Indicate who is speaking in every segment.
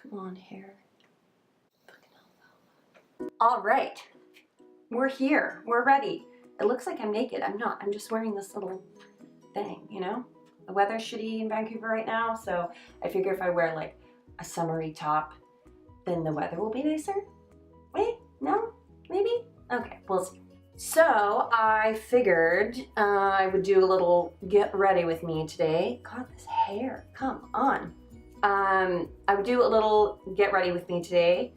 Speaker 1: Come on, hair. All right, we're here. We're ready. It looks like I'm naked. I'm not. I'm just wearing this little thing, you know? The weather's shitty in Vancouver right now, so I figure if I wear like a summery top, then the weather will be nicer. Wait, no? Maybe? Okay, we'll see. So I figured I would do a little get ready with me today. God, this hair, come on. I would do a little get ready with me today,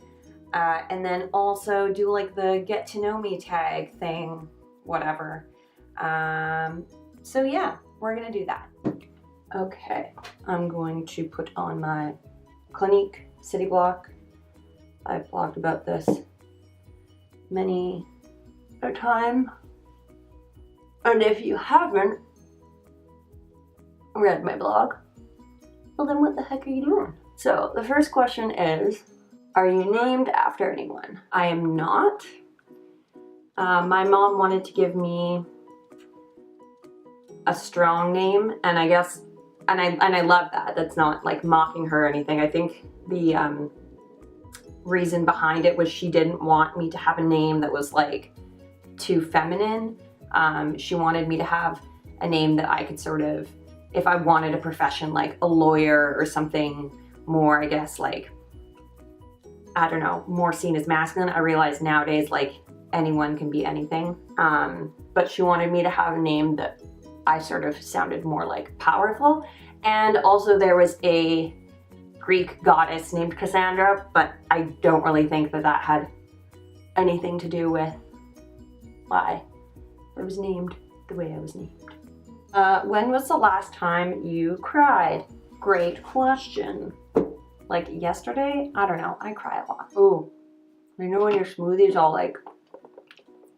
Speaker 1: and then also do like the get to know me tag thing, whatever. So yeah, we're gonna do that. Okay, I'm going to put on my Clinique City Block. I've blogged about this many a time, and if you haven't read my blog, well then what the heck are you doing? So the first question is, are you named after anyone? I am not. My mom wanted to give me a strong name, and I guess, and I love that. That's not like mocking her or anything. I think the reason behind it was she didn't want me to have a name that was like too feminine. She wanted me to have a name that I could sort of, if I wanted a profession like a lawyer or something more, I guess, like, I don't know, more seen as masculine. I realize nowadays like anyone can be anything. But she wanted me to have a name that I sort of sounded more like powerful. And also there was a Greek goddess named Cassandra, but I don't really think that that had anything to do with why I was named the way I was named. When was the last time you cried? Great question. Like yesterday? I don't know, I cry a lot. Ooh, you know when your smoothie is all like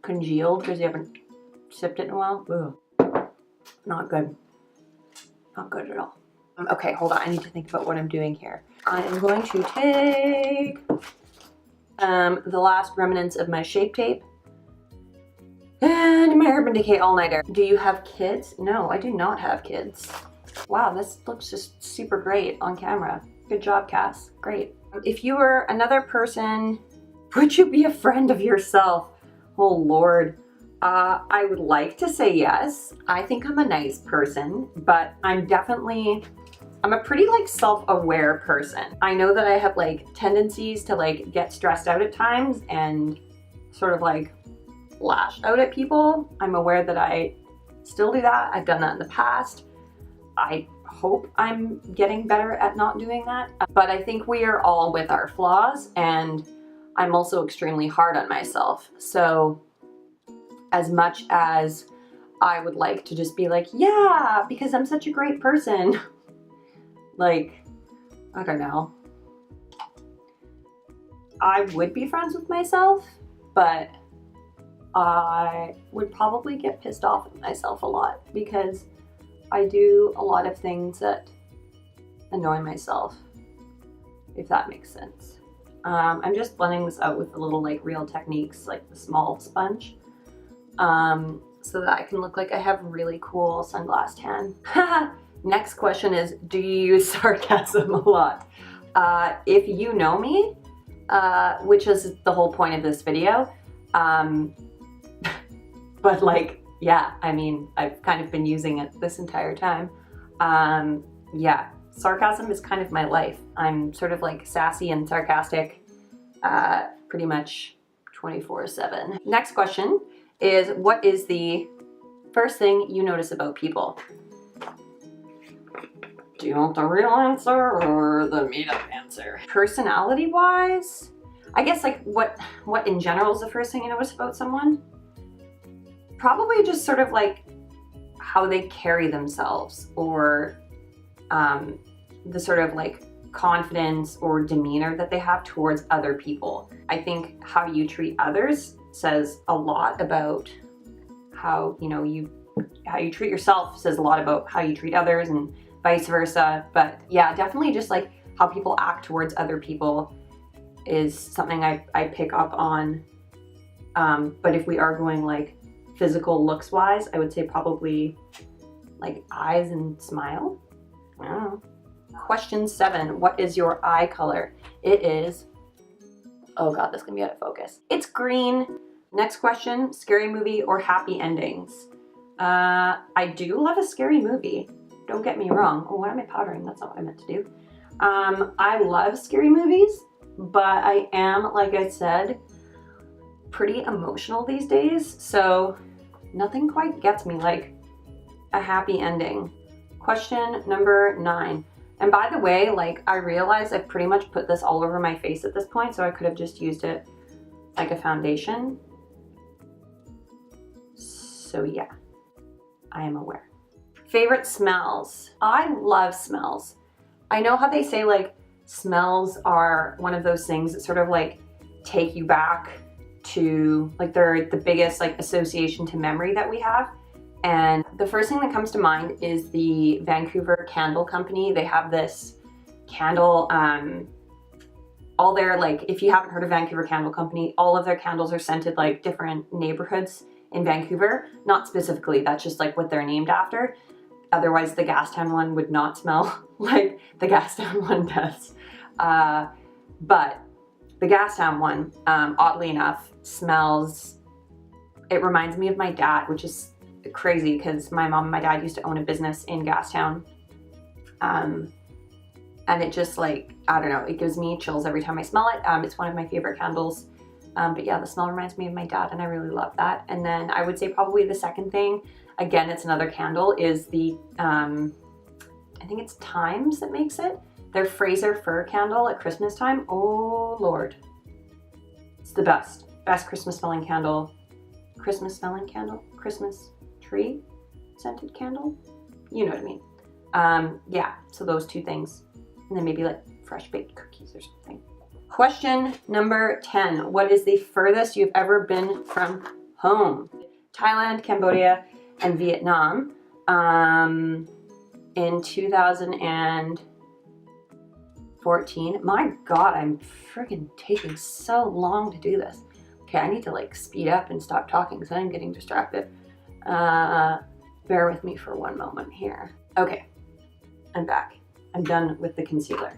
Speaker 1: congealed because you haven't sipped it in a while? Ooh, not good. Not good at all. Okay, hold on, I need to think about what I'm doing here. I am going to take the last remnants of my Shape Tape and my Urban Decay All-Nighter. Do you have kids? No, I do not have kids. Wow, this looks just super great on camera. Good job, Cass. Great. If you were another person, would you be a friend of yourself? Oh, Lord. I would like to say yes. I think I'm a nice person, but I'm a pretty like self-aware person. I know that I have like tendencies to like get stressed out at times and sort of like lash out at people. I'm aware that I still do that. I've done that in the past. I hope I'm getting better at not doing that. But I think we are all with our flaws, and I'm also extremely hard on myself. So as much as I would like to just be like, yeah, because I'm such a great person, like, I don't know. I would be friends with myself, but I would probably get pissed off at myself a lot because I do a lot of things that annoy myself, if that makes sense. I'm just blending this out with a little like Real Techniques, like the small sponge, so that I can look like I have really cool sunglass tan. Next question is, do you use sarcasm a lot? If you know me, which is the whole point of this video, but like, yeah, I mean, I've kind of been using it this entire time. Yeah, sarcasm is kind of my life. I'm sort of like sassy and sarcastic pretty much 24/7. Next question is, what is the first thing you notice about people? Do you want the real answer or the made-up answer? Personality-wise, I guess like what in general is the first thing you notice about someone? Probably just sort of like how they carry themselves, or the sort of like confidence or demeanor that they have towards other people. I think how you treat others says a lot about how, you know, how you treat yourself says a lot about how you treat others, and vice versa. But yeah, definitely just like how people act towards other people is something I pick up on. But if we are going like physical looks wise, I would say probably like eyes and smile. I don't know. Question 7, what is your eye color? It is, oh God, this is gonna be out of focus. It's green. Next question, scary movie or happy endings? I do love a scary movie. Don't get me wrong. Oh, why am I powdering? That's not what I meant to do. I love scary movies, but I am, like I said, pretty emotional these days. So nothing quite gets me like a happy ending. Question number 9. And by the way, like I realized I've pretty much put this all over my face at this point, so I could have just used it like a foundation. So yeah, I am aware. Favorite smells. I love smells. I know how they say like smells are one of those things that sort of like take you back to, like they're the biggest like association to memory that we have. And the first thing that comes to mind is the Vancouver Candle Company. They have this candle, all their, like, if you haven't heard of Vancouver Candle Company, all of their candles are scented like different neighborhoods in Vancouver. Not specifically, that's just like what they're named after. Otherwise the Gastown one would not smell like the Gastown one does. But the Gastown one, oddly enough, smells, it reminds me of my dad, which is crazy because my mom and my dad used to own a business in Gastown. And it just like, I don't know, it gives me chills every time I smell it. It's one of my favorite candles. But yeah, the smell reminds me of my dad and I really love that. And then I would say probably the second thing, again, it's another candle, is the, I think it's Times that makes it. Their Fraser Fir candle at Christmas time. Oh Lord. It's the best. Best Christmas smelling candle. Christmas smelling candle? Christmas tree scented candle? You know what I mean. Yeah, so those two things. And then maybe like fresh baked cookies or something. Question number 10. What is the furthest you've ever been from home? Thailand, Cambodia, and Vietnam. In 2014. My God, I'm freaking taking so long to do this. Okay, I need to like speed up and stop talking because I'm getting distracted. Bear with me for one moment here. Okay, I'm back. I'm done with the concealer.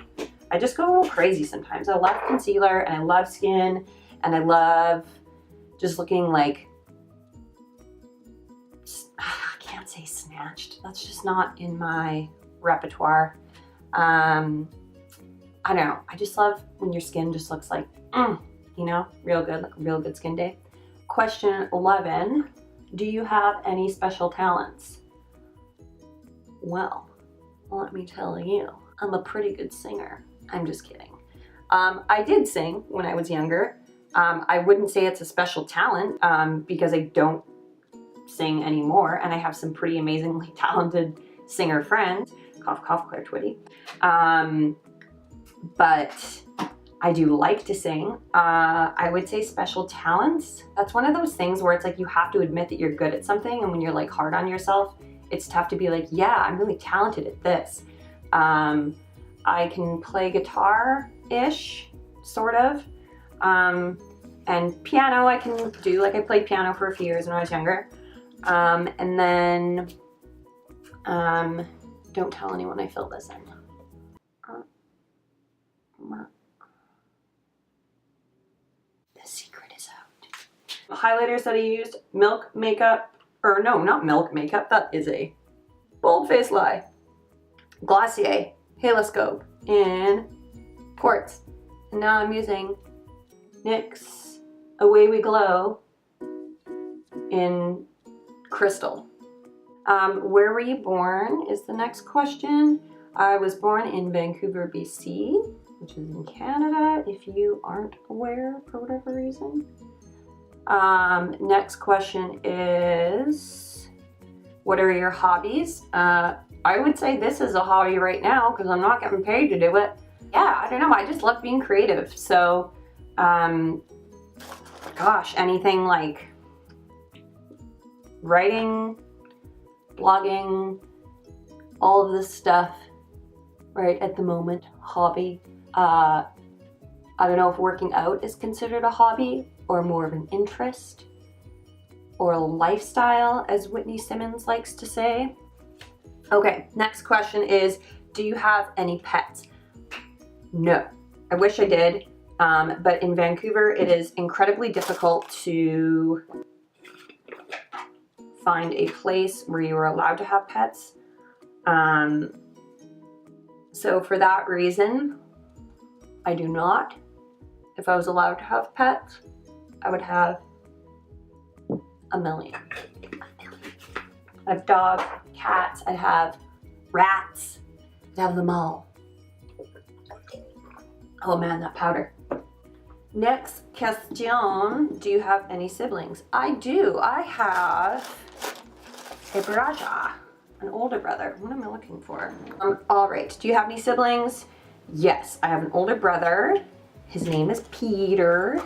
Speaker 1: I just go a little crazy sometimes. I love concealer and I love skin and I love just looking like, I can't say snatched. That's just not in my repertoire. I don't know. I just love when your skin just looks like, you know, real good, like a real good skin day. Question 11. Do you have any special talents? Well, let me tell you, I'm a pretty good singer. I'm just kidding. I did sing when I was younger. I wouldn't say it's a special talent because I don't sing anymore, and I have some pretty amazingly talented singer friends. Cough, cough, Claire Twitty. But I do like to sing. I would say special talents. That's one of those things where it's like you have to admit that you're good at something, and when you're like hard on yourself, it's tough to be like, yeah, I'm really talented at this. I can play guitar-ish, sort of. And piano I can do, like I played piano for a few years when I was younger. And then, don't tell anyone I filled this in. The secret is out. Highlighters that I used, Milk Makeup, or no, not Milk Makeup, that is a bold-faced lie. Glossier Haloscope in Quartz. And now I'm using NYX Away We Glow in Crystal. Where were you born is the next question. I was born in Vancouver, BC, which is in Canada, if you aren't aware for whatever reason. Next question is, what are your hobbies? I would say this is a hobby right now because I'm not getting paid to do it. Yeah, I don't know, I just love being creative. So, gosh, anything like writing, blogging, all of this stuff right at the moment, hobby. I don't know if working out is considered a hobby or more of an interest or a lifestyle, as Whitney Simmons likes to say. Okay, next question is, do you have any pets? No, I wish I did, but in Vancouver, it is incredibly difficult to find a place where you are allowed to have pets. So for that reason, I do not. If I was allowed to have pets, I would have a million. I'd have dogs, cats, I'd have rats, I'd have them all. Oh man, that powder. Next question, do you have any siblings? I do. I have a brother, an older brother. What am I looking for? All right, do you have any siblings? Yes, I have an older brother. His name is Peter,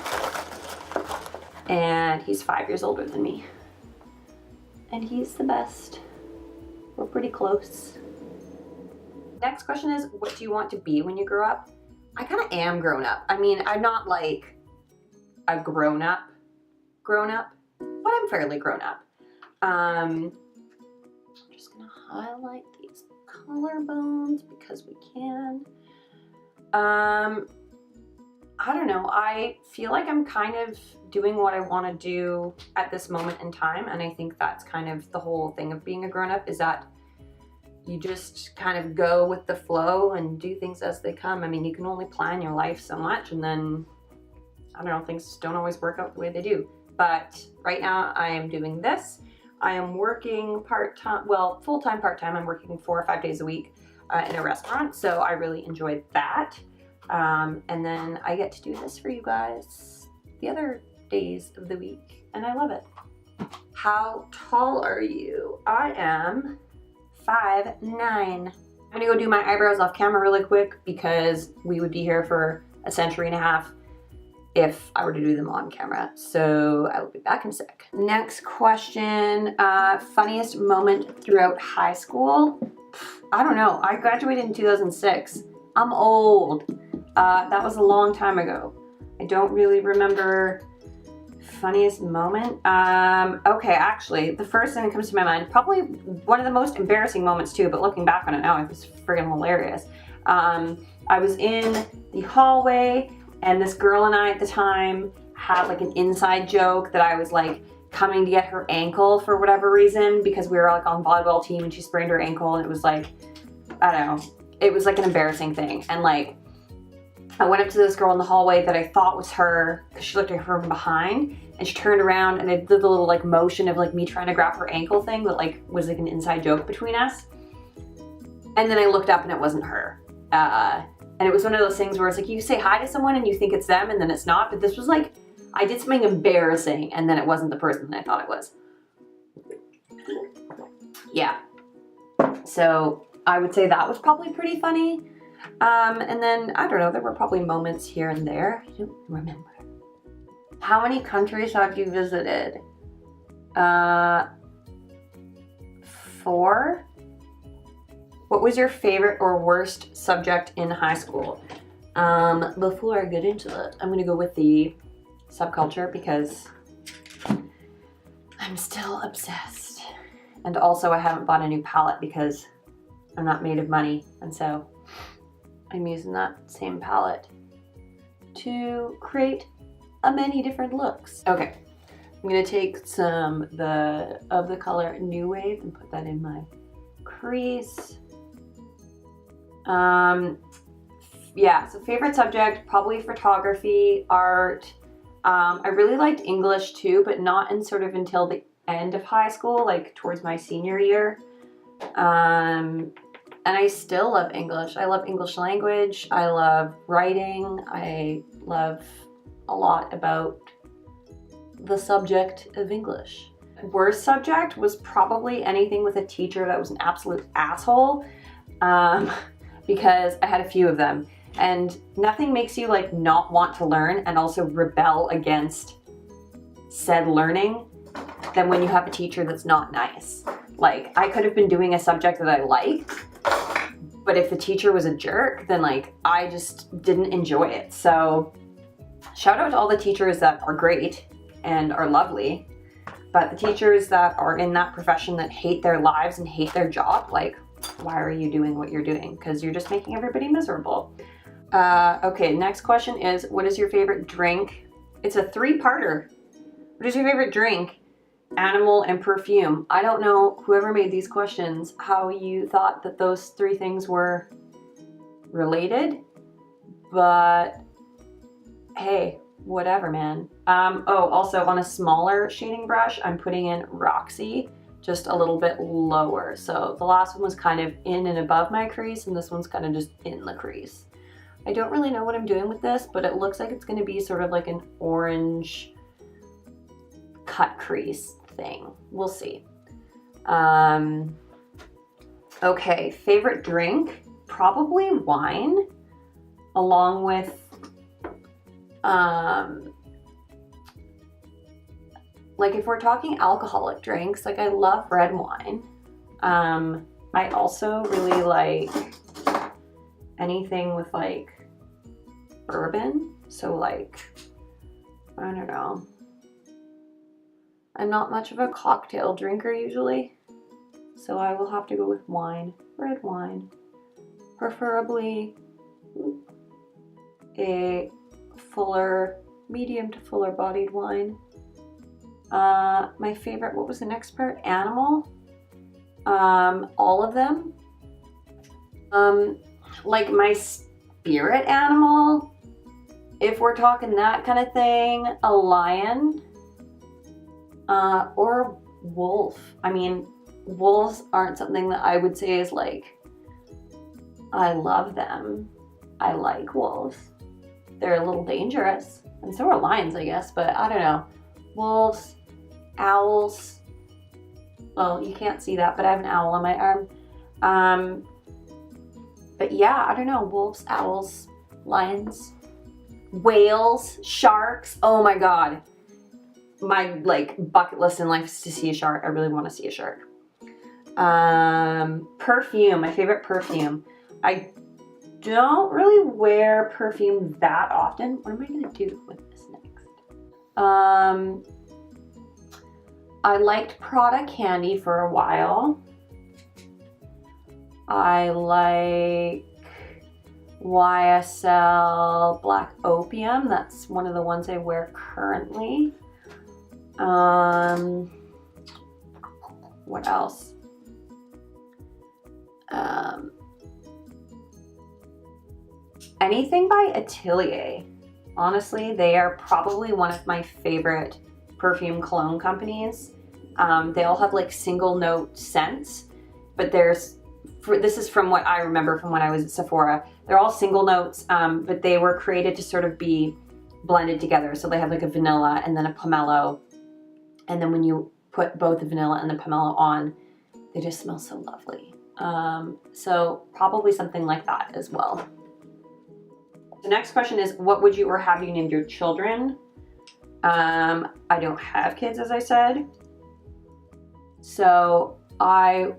Speaker 1: and he's 5 years older than me. And he's the best. We're pretty close. Next question is, what do you want to be when you grow up? I kind of am grown up. I mean, I'm not like a grown up, but I'm fairly grown up. I'm just gonna highlight these collarbones because we can. I don't know. I feel like I'm kind of doing what I want to do at this moment in time, and I think that's kind of the whole thing of being a grown up, is that you just kind of go with the flow and do things as they come. I mean, you can only plan your life so much, and then, I don't know, things don't always work out the way they do. But right now I am doing this. I am working part-time, well, full-time, part-time. I'm working 4 or 5 days a week in a restaurant, so I really enjoyed that. And then I get to do this for you guys the other days of the week, and I love it. How tall are you? I am 5'9". I'm gonna go do my eyebrows off camera really quick because we would be here for a century and a half if I were to do them on camera. So I will be back in a sec. Next question, funniest moment throughout high school? I don't know, I graduated in 2006. I'm old. That was a long time ago. I don't really remember funniest moment. Okay, actually, the first thing that comes to my mind, probably one of the most embarrassing moments too, but looking back on it now, it was friggin' hilarious. I was in the hallway, and this girl and I at the time had like an inside joke that I was like coming to get her ankle for whatever reason, because we were like on volleyball team and she sprained her ankle, and it was like, I don't know, it was like an embarrassing thing. And like, I went up to this girl in the hallway that I thought was her because she looked at her from behind, and she turned around and I did the little like motion of like me trying to grab her ankle thing that like was like an inside joke between us. And then I looked up and it wasn't her. And it was one of those things where it's like you say hi to someone and you think it's them and then it's not, but this was like, I did something embarrassing and then it wasn't the person that I thought it was. Yeah. So I would say that was probably pretty funny. And then, I don't know, there were probably moments here and there. I don't remember. How many countries have you visited? 4. What was your favorite or worst subject in high school? Before I get into that, I'm gonna go with the subculture because I'm still obsessed. And also I haven't bought a new palette because I'm not made of money, and so I'm using that same palette to create many different looks. Okay, I'm gonna take some of the color New Wave and put that in my crease. Yeah, so favorite subject, probably photography, art. I really liked English too, but not until the end of high school, like towards my senior year. And I still love English. I love English language. I love writing. I love a lot about the subject of English. Worst subject was probably anything with a teacher that was an absolute asshole, because I had a few of them. And nothing makes you like not want to learn and also rebel against said learning than when you have a teacher that's not nice. Like, I could have been doing a subject that I liked, but if the teacher was a jerk, then like I just didn't enjoy it. So shout out to all the teachers that are great and are lovely, but the teachers that are in that profession that hate their lives and hate their job, like, why are you doing what you're doing? Because you're just making everybody miserable. Okay, next question is, what is your favorite drink? It's a three-parter. What is your favorite drink, animal, and perfume? I don't know, whoever made these questions, how you thought that those three things were related, but hey, whatever, man. Oh, also on a smaller shading brush, I'm putting in Roxy, just a little bit lower. So the last one was kind of in and above my crease, and this one's kind of just in the crease. I don't really know what I'm doing with this, but it looks like it's going to be sort of like an orange cut crease thing. We'll see. Okay, favorite drink? Probably wine, along with like if we're talking alcoholic drinks, like I love red wine. I also really like anything with like bourbon. So like, I don't know. I'm not much of a cocktail drinker usually, so I will have to go with wine, red wine. Preferably a fuller, medium to fuller bodied wine. My favorite, what was the next part? Animal. All of them. Like my spirit animal, if we're talking that kind of thing, a lion, or wolf. I mean, wolves aren't something that I would say is like, I love them. I like wolves. They're a little dangerous, and so are lions, I guess, but I don't know. Wolves, owls. Well, you can't see that, but I have an owl on my arm. But yeah, I don't know. Wolves, owls, lions, whales, sharks. Oh my God. My like bucket list in life is to see a shark. I really want to see a shark. Perfume, my favorite perfume. I don't really wear perfume that often. What am I gonna do with this next? I liked Prada Candy for a while. I like YSL Black Opium. That's one of the ones I wear currently. What else? Anything by Atelier. Honestly, they are probably one of my favorite perfume cologne companies. They all have like single note scents, but this is from what I remember from when I was at Sephora. They're all single notes, but they were created to sort of be blended together. So they have like a vanilla and then a pomelo. And then when you put both the vanilla and the pomelo on, they just smell so lovely. So probably something like that as well. The next question is, what would you or have you named your children? I don't have kids, as I said. So I'm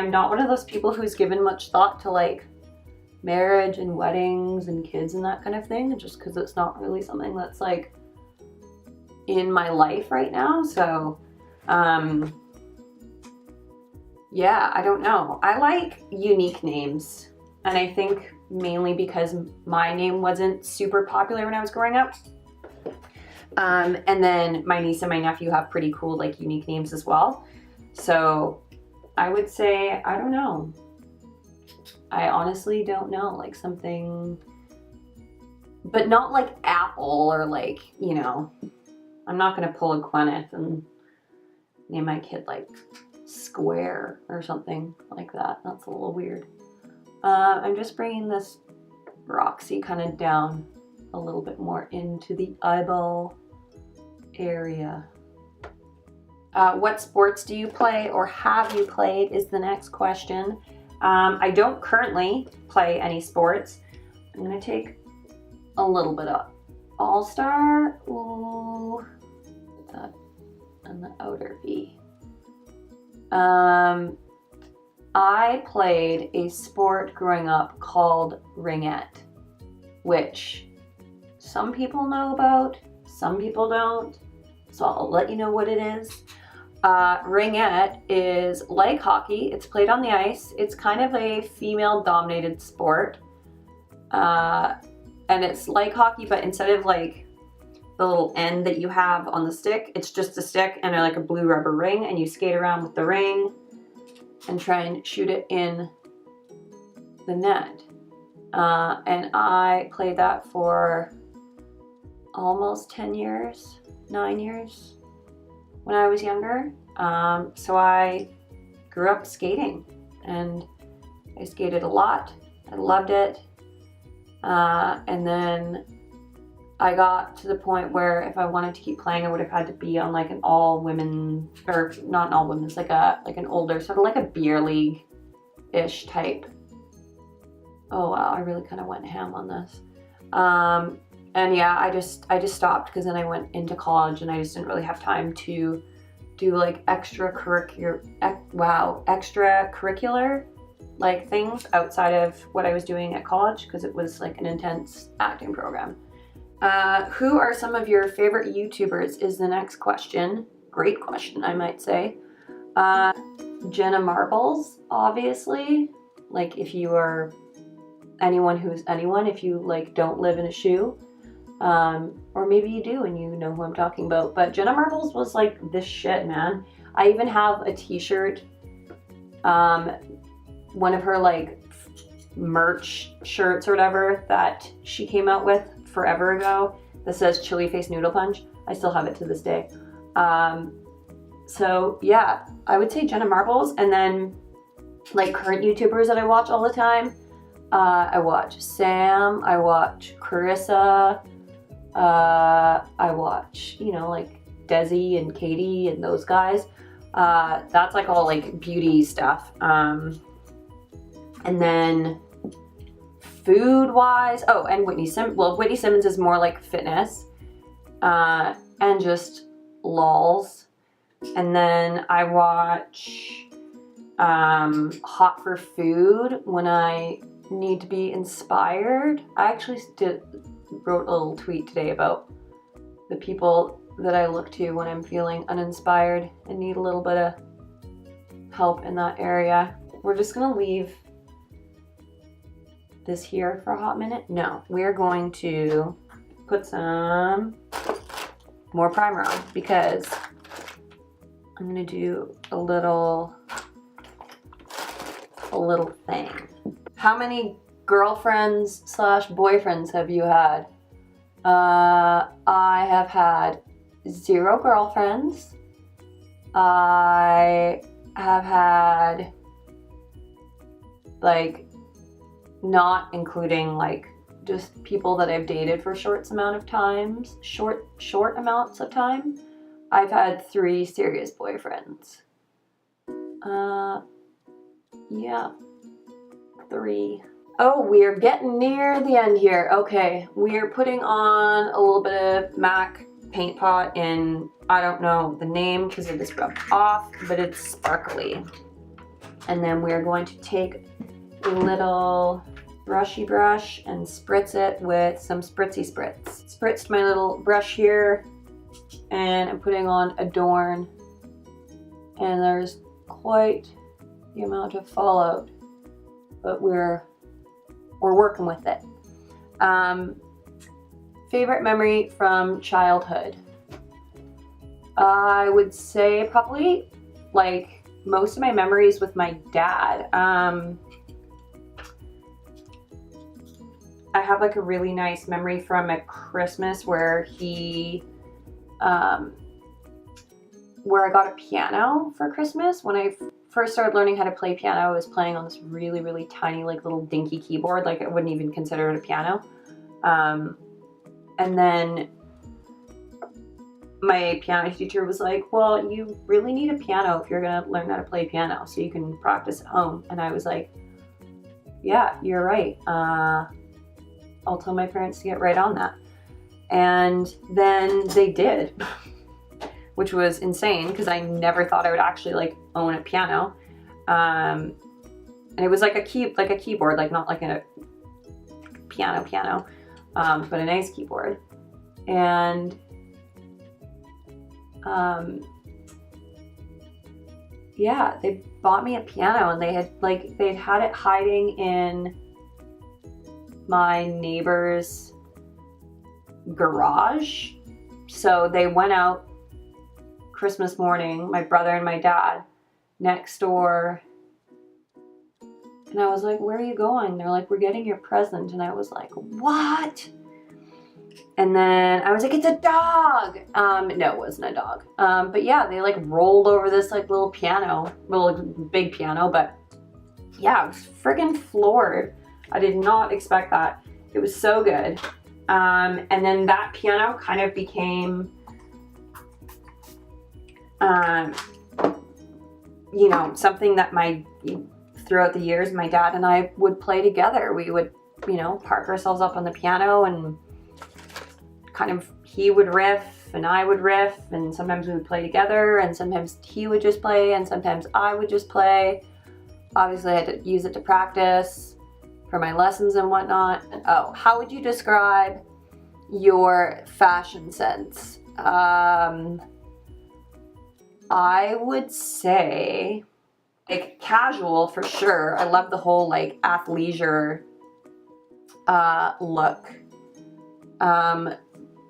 Speaker 1: not one of those people who's given much thought to like marriage and weddings and kids and that kind of thing, just because it's not really something that's like in my life right now. So yeah, I don't know. I like unique names, and I think mainly because my name wasn't super popular when I was growing up. And then my niece and my nephew have pretty cool like unique names as well. So I would say, I don't know. I honestly don't know, like something, but not like Apple or like, you know, I'm not gonna pull a Gwyneth and name my kid like Square or something like that. That's a little weird. I'm just bringing this Roxy kind of down a little bit more into the eyeball area. What sports do you play or have you played is the next question. I don't currently play any sports. I'm gonna take a little bit of All-Star. Ooh, that and the outer V. I played a sport growing up called ringette, which some people know about, some people don't, so I'll let you know what it is. Ringette is like hockey. It's played on the ice. It's kind of a female-dominated sport. And it's like hockey, but instead of like the little end that you have on the stick, it's just a stick and like a blue rubber ring, and you skate around with the ring and try and shoot it in the net. And I played that for almost 10 years, 9 years when I was younger. So I grew up skating, and I skated a lot. I loved it. And then I got to the point where if I wanted to keep playing, I would have had to be on like an all women, or not an all women's, like an older, sort of like a beer league-ish type. Oh wow, I really kind of went ham on this. And yeah, I just stopped because then I went into college and I just didn't really have time to do like extracurricular like things outside of what I was doing at college, because it was like an intense acting program. Who are some of your favorite YouTubers is the next question. Great question, I might say. Jenna Marbles, obviously. Like if you are anyone who's anyone, if you like don't live in a shoe. Or maybe you do and you know who I'm talking about. But Jenna Marbles was like this shit, man. I even have a t-shirt, one of her like merch shirts or whatever that she came out with forever ago that says Chili Face Noodle Punch. I still have it to this day. So yeah, I would say Jenna Marbles. And then like current YouTubers that I watch all the time, I watch Sam, I watch Carissa, I watch, you know, like Desi and Katie and those guys. That's like all like beauty stuff. And then food wise, oh, and Whitney Simmons. Well, Whitney Simmons is more like fitness, and just lols. And then I watch Hot for Food when I need to be inspired. I actually wrote a little tweet today about the people that I look to when I'm feeling uninspired and need a little bit of help in that area. We're just gonna leave this here for a hot minute. No, we're going to put some more primer on because I'm gonna do a little thing. How many girlfriends / boyfriends have you had? I have had 0 girlfriends. I have had, like, not including like just people that I've dated for short amounts of time. I've had 3 serious boyfriends. Yeah, 3. Oh, we're getting near the end here. Okay, we're putting on a little bit of MAC paint pot in, I don't know the name because it is rubbed off, but it's sparkly. And then we're going to take a little brushy brush and spritz it with some spritzy spritz. Spritzed my little brush here, and I'm putting on Adorn, and there's quite the amount of fallout, but we're working with it. Favorite memory from childhood? I would say probably like most of my memories with my dad. I have like a really nice memory from a Christmas where where I got a piano for Christmas. When I first started learning how to play piano, I was playing on this really, really tiny, like little dinky keyboard. Like I wouldn't even consider it a piano. And then my piano teacher was like, well, you really need a piano if you're gonna learn how to play piano so you can practice at home. And I was like, yeah, you're right. I'll tell my parents to get right on that. And then they did, which was insane because I never thought I would actually like own a piano. And it was like a keyboard, like not like a piano, but a nice keyboard. And yeah, they bought me a piano, and they'd had it hiding in my neighbor's garage. So they went out Christmas morning, my brother and my dad, next door. And I was like, where are you going? They're like, we're getting your present. And I was like, what? And then I was like, it's a dog. No, it wasn't a dog. But yeah, they like rolled over this like little piano, well, like, big piano, but yeah, I was friggin' floored. I did not expect that. It was so good. And then that piano kind of became, you know, something that throughout the years, my dad and I would play together. We would, you know, park ourselves up on the piano and kind of, he would riff and I would riff, and sometimes we would play together, and sometimes he would just play and sometimes I would just play. Obviously I had to use it to practice for my lessons and whatnot. Oh, how would you describe your fashion sense? I would say like casual for sure. I love the whole like athleisure look.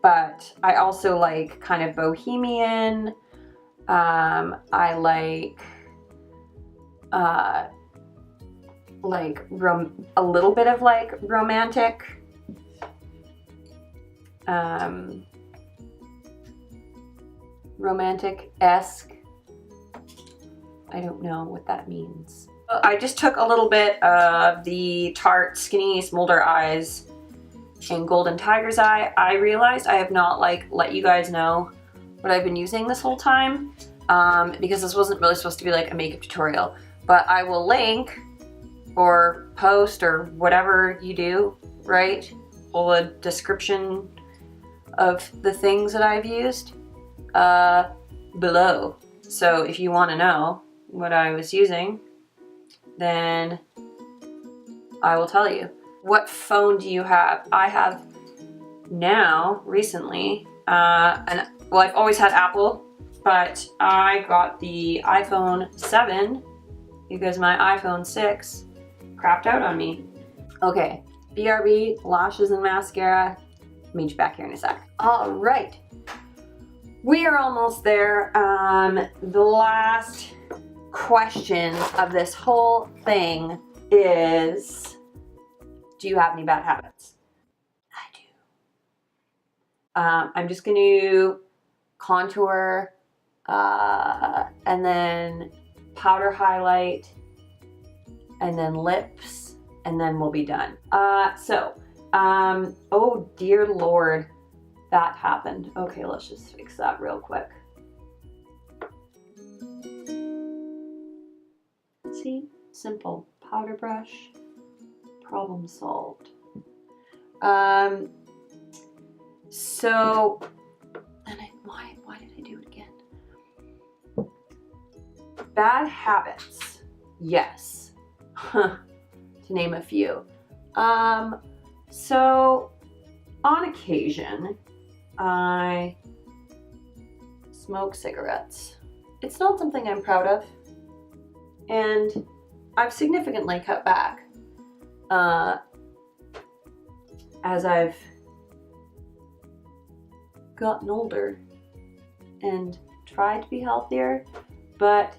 Speaker 1: But I also like kind of bohemian. I like a little bit of like romantic. Romantic-esque. I don't know what that means. I just took a little bit of the Tarte Skinny Smolder Eyes in Golden Tiger's Eye. I realized I have not like let you guys know what I've been using this whole time, because this wasn't really supposed to be like a makeup tutorial, but I will link or post or whatever you do, right? All the description of the things that I've used below. So if you want to know what I was using, then I will tell you. What phone do you have? I have now, recently, well, I've always had Apple, but I got the iPhone 7 because my iPhone 6 crapped out on me. Okay, BRB, lashes and mascara. Meet you back here in a sec. All right, we are almost there. The last question of this whole thing is, do you have any bad habits? I do. I'm just going to contour and then powder highlight and then lips, and then we'll be done. Oh dear Lord, that happened. Okay, let's just fix that real quick. See, simple. Powder brush, problem solved. So, and why did I do it again? Bad habits, yes, to name a few. So, on occasion, I smoke cigarettes. It's not something I'm proud of, and I've significantly cut back as I've gotten older and tried to be healthier, but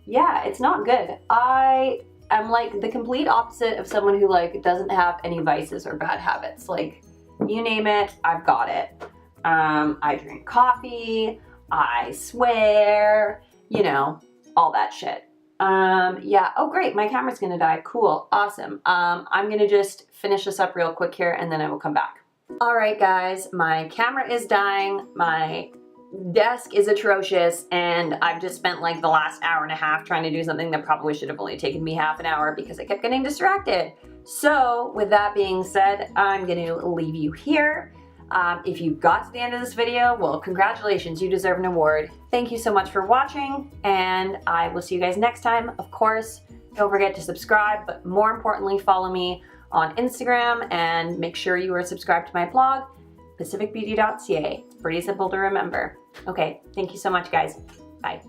Speaker 1: yeah, it's not good. I am like the complete opposite of someone who like doesn't have any vices or bad habits. Like, you name it, I've got it. I drink coffee, I swear, you know, all that shit. Yeah, oh great, my camera's gonna die. Cool, awesome. I'm gonna just finish this up real quick here and then I will come back. All right guys, my camera is dying, my desk is atrocious, and I've just spent like the last hour and a half trying to do something that probably should have only taken me half an hour because I kept getting distracted. So with that being said, I'm gonna leave you here. If you got to the end of this video, well, congratulations, you deserve an award. Thank you so much for watching, and I will see you guys next time. Of course, don't forget to subscribe, but more importantly, follow me on Instagram and make sure you are subscribed to my blog, pacificbeauty.ca. Pretty simple to remember. Okay, thank you so much, guys. Bye.